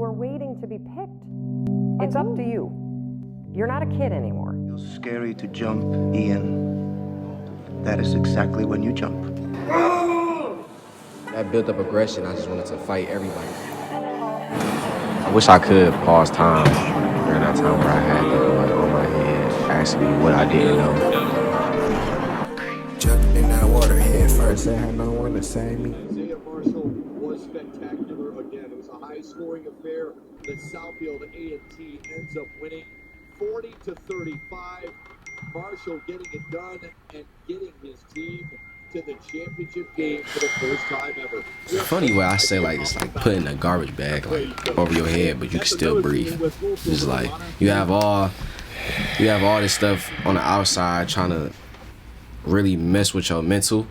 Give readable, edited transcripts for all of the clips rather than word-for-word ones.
were waiting to be picked. It's up to you. You're not a kid anymore. It's scary to jump, Ian. That is exactly when you jump. That built up aggression, I just wanted to fight everybody. I wish I could pause time during that time where I had that on my head, asking me what I didn't know. Jumping in that water head first, they had no one to save me. Marshall was spectacular again. It was a high-scoring affair. The Southfield A&T ends up winning 40-35. Marshall getting it done and getting his team to the championship game for the first time ever. It's funny what I say, like it's like putting a garbage bag like over your head, but you can still breathe. It's like you have all this stuff on the outside trying to really mess with your mental.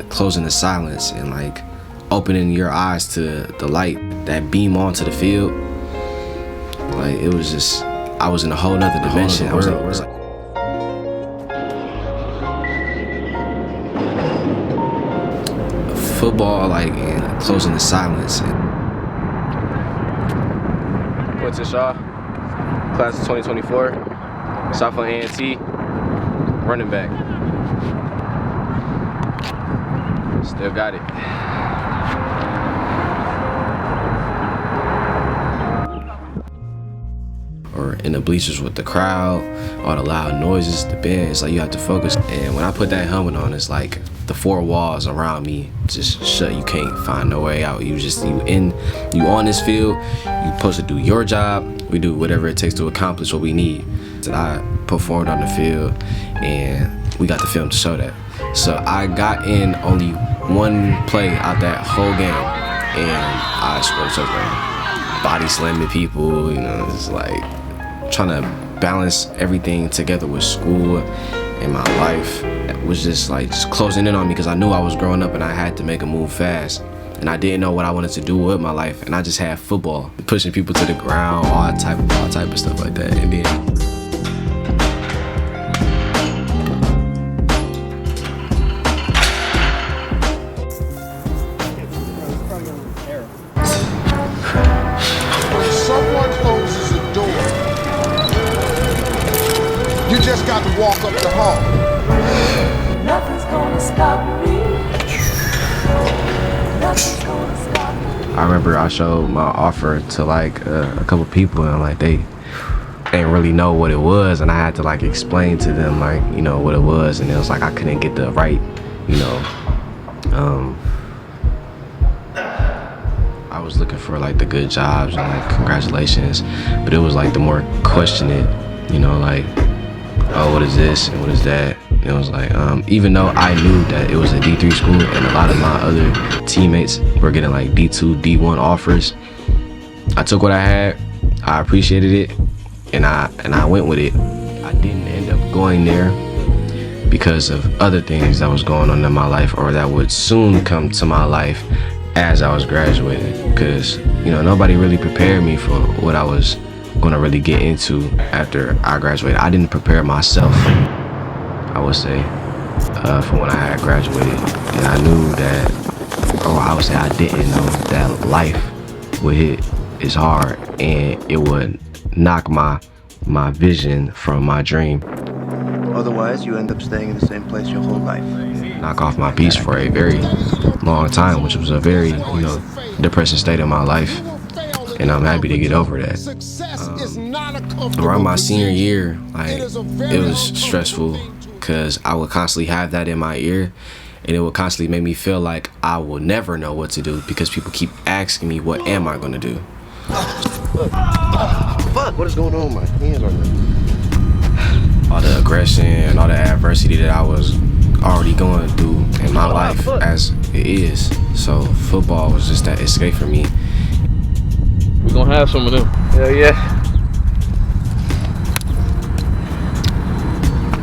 Closing the silence and like opening your eyes to the light that beam onto the field. Like it was just, I was in a whole nother dimension. I was like football, like, and closing the silence. Quentin, Shah, class of 2024, sophomore A&T, running back. Still got it. Or in the bleachers with the crowd, all the loud noises, the band, it's like you have to focus. And when I put that helmet on, it's like the four walls around me just shut. You can't find no way out. You on this field, you supposed to do your job. We do whatever it takes to accomplish what we need. And I performed on the field and we got the film to show that. So I got in only one play out that whole game and I scored a touchdown. Body slamming people, you know, it's like trying to balance everything together with school and my life. It was just closing in on me because I knew I was growing up and I had to make a move fast. And I didn't know what I wanted to do with my life. And I just had football, pushing people to the ground, all type of stuff like that. And then you just got to walk up the hall. Nothing's gonna stop me. Nothing's gonna stop me. I remember I showed my offer to like a couple people and like they didn't really know what it was, and I had to like explain to them like, you know, what it was, and it was like I couldn't get the right, you know, I was looking for like the good jobs and like congratulations, but it was like the more question it, you know, like, oh, what is this and what is that? And it was like, even though I knew that it was a D3 school and a lot of my other teammates were getting like D2, D1 offers, I took what I had, I appreciated it, and I went with it. I didn't end up going there because of other things that was going on in my life or that would soon come to my life as I was graduating, because, you know, nobody really prepared me for what I was going to really get into after I graduated. I didn't prepare myself, I would say, for when I had graduated. And I knew that, or I would say I didn't know that life would hit as hard and it would knock my vision from my dream. Otherwise, you end up staying in the same place your whole life. Knock off my peace for a very long time, which was a very, you know, depressing state in my life. And I'm happy to get over that. Around my senior year, like, it was stressful because I would constantly have that in my ear, and it would constantly make me feel like I will never know what to do because people keep asking me, what am I gonna do? Fuck, what is going on? My hands are there. All the aggression and all the adversity that I was already going through in my life as it is. So football was just that escape for me. We're gonna have some of them. Hell yeah.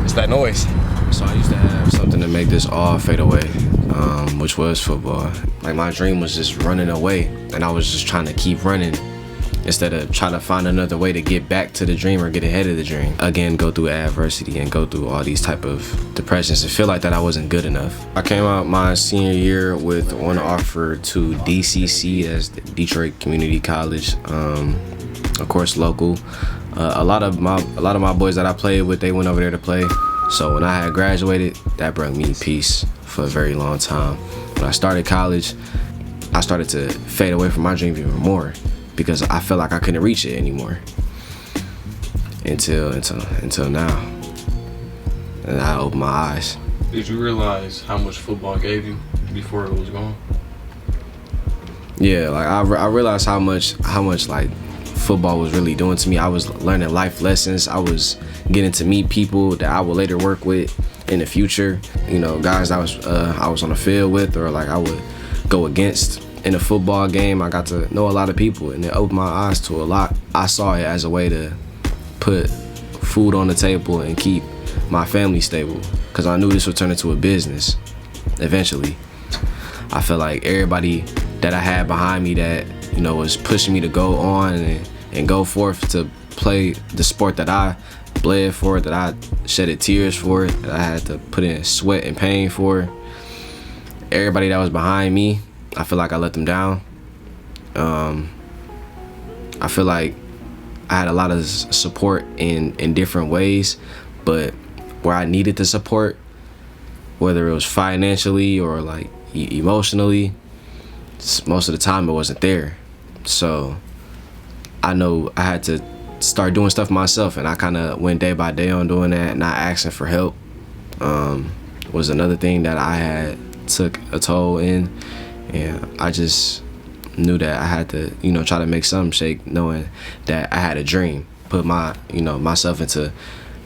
It's that noise. So I used to have something to make this all fade away, which was football. Like, my dream was just running away, and I was just trying to keep running instead of trying to find another way to get back to the dream or get ahead of the dream. Again, go through adversity and go through all these type of depressions and feel like that I wasn't good enough. I came out my senior year with one offer to DCC, that's Detroit Community College, of course local. A lot of my boys that I played with, they went over there to play. So when I had graduated, that brought me peace for a very long time. When I started college, I started to fade away from my dream even more because I felt like I couldn't reach it anymore until now. And I opened my eyes. Did you realize how much football gave you before it was gone? Yeah, like I realized how much like football was really doing to me. I was learning life lessons. I was getting to meet people that I would later work with in the future. You know, guys that I was on the field with, or like I would go against in a football game. I got to know a lot of people, and it opened my eyes to a lot. I saw it as a way to put food on the table and keep my family stable, because I knew this would turn into a business eventually. I felt like everybody that I had behind me that, you know, was pushing me to go on and go forth to play the sport that I bled for, that I shedded tears for, that I had to put in sweat and pain for. Everybody that was behind me, I feel like I let them down. I feel like I had a lot of support in different ways, but where I needed the support, whether it was financially or like emotionally, most of the time it wasn't there. So I know I had to start doing stuff myself, and I kind of went day by day on doing that, not asking for help. Was another thing that I had took a toll in, and I just knew that I had to, you know, try to make something shake, knowing that I had a dream, put myself into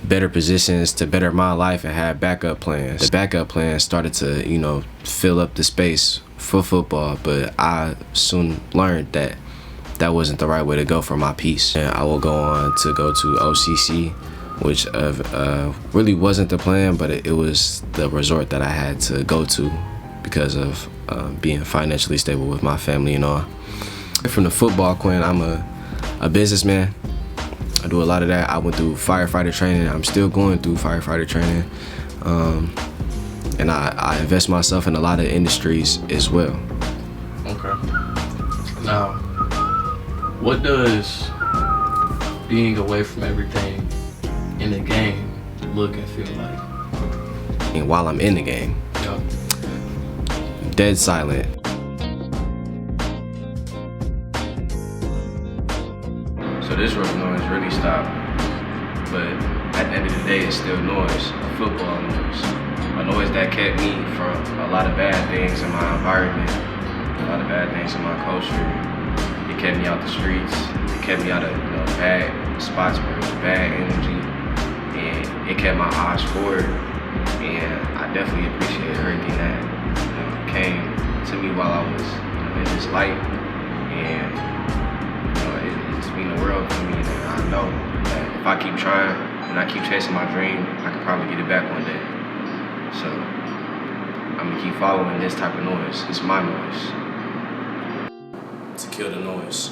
better positions to better my life and have backup plans. The backup plans started to, you know, fill up the space for football, but I soon learned that that wasn't the right way to go for my peace. And I will go on to go to OCC, which really wasn't the plan, but it was the resort that I had to go to because of being financially stable with my family and all. From the football, Quentin, I'm a businessman. I do a lot of that. I went through firefighter training. I'm still going through firefighter training. And I invest myself in a lot of industries as well. Okay. Now, what does being away from everything in the game look and feel like? And while I'm in the game, Yeah. dead silent. So this noise really stopped, but at the end of the day, it's still noise, football noise. A noise that kept me from a lot of bad things in my environment, a lot of bad things in my culture. It kept me out the streets. It kept me out of, you know, bad spots where it was bad energy, and it kept my eyes forward. And I definitely appreciate everything that, you know, came to me while I was, you know, in this light. And you know, it's mean the world to me, and I know that if I keep trying and I keep chasing my dream, I could probably get it back one day. So I'm gonna keep following this type of noise. It's my noise. To kill the noise.